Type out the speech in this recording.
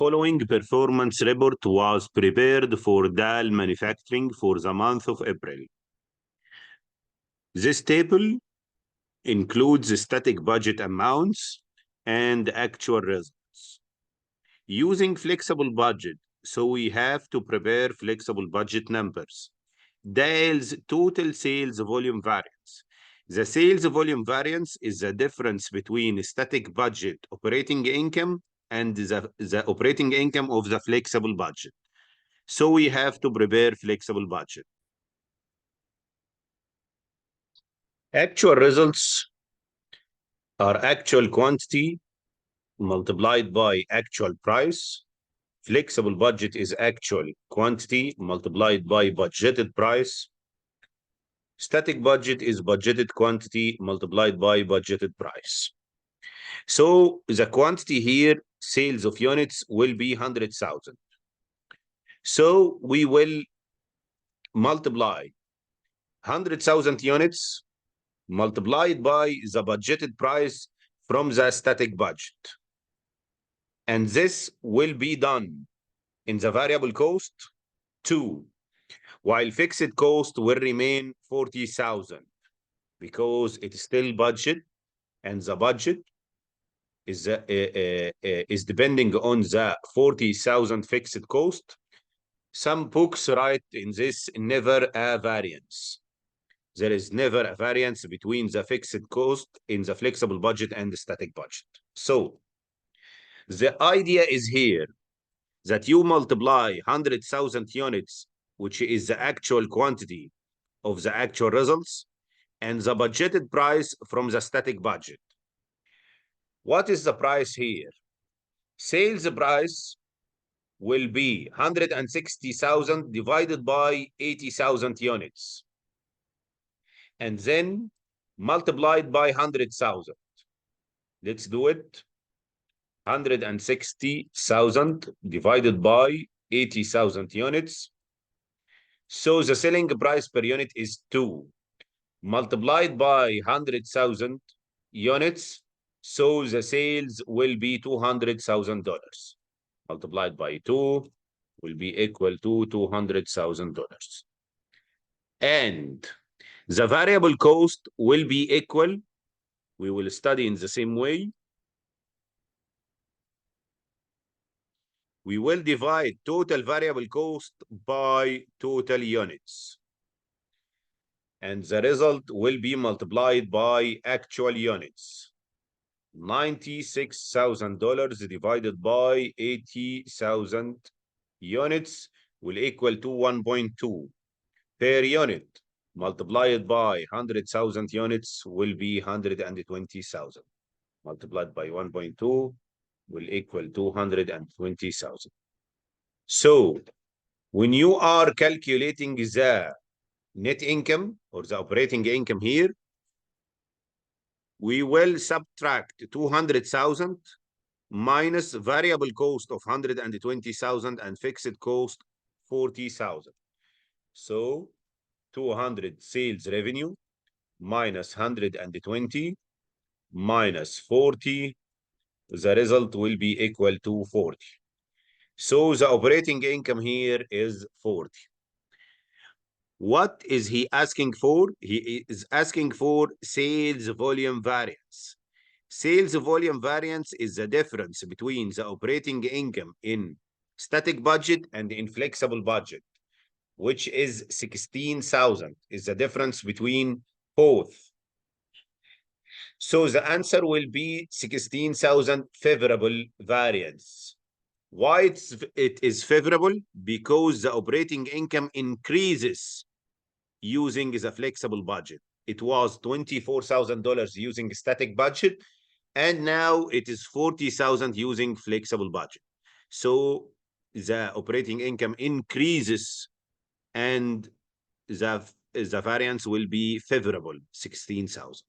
following performance report was prepared for DAL manufacturing for the month of April. This table includes static budget amounts and actual results. Using flexible budget, so we have to prepare flexible budget numbers. DAL's total sales volume variance. The sales volume variance is the difference between static budget operating income and the operating income of the flexible budget. So we have to prepare flexible budget. Actual results are actual quantity multiplied by actual price. Flexible budget is actual quantity multiplied by budgeted price. Static budget is budgeted quantity multiplied by budgeted price. So the quantity here, sales of units, will be 100,000. So we will multiply 100,000 units multiplied by the budgeted price from the static budget. And this will be done in the variable cost 2, while fixed cost will remain 40,000 because it's still budget, and the budget is depending on the 40,000 fixed cost. Some books write in this never a variance. There is never a variance between the fixed cost in the flexible budget and the static budget. So the idea is here that you multiply 100,000 units, which is the actual quantity of the actual results, and the budgeted price from the static budget. What is the price here? Sales price will be 160,000 divided by 80,000 units, and then multiplied by 100,000. Let's do it. 160,000 divided by 80,000 units. So the selling price per unit is 2, multiplied by 100,000 units. So the sales will be $200,000. Multiplied by 2 will be equal to $200,000. And the variable cost will be equal. We will study in the same way. We will divide total variable cost by total units. And the result will be multiplied by actual units. $96,000 divided by 80,000 units will equal to 1.2 per unit. Multiplied by 100,000 units will be 120,000. Multiplied by 1.2 will equal 220,000. So when you are calculating the net income or the operating income here, we will subtract 200,000 minus variable cost of 120,000 and fixed cost 40,000. So 200 sales revenue minus 120 minus 40, the result will be equal to 40. So the operating income here is 40. What is he asking for? He is asking for sales volume variance. Sales volume variance is the difference between the operating income in static budget and in flexible budget, which is 16,000, is the difference between both. So the answer will be 16,000 favorable variance. Why it is favorable? Because the operating income increases using the flexible budget. It was $24,000 using static budget, and now it is 40,000 using flexible budget. So the operating income increases and the variance will be favorable, 16,000.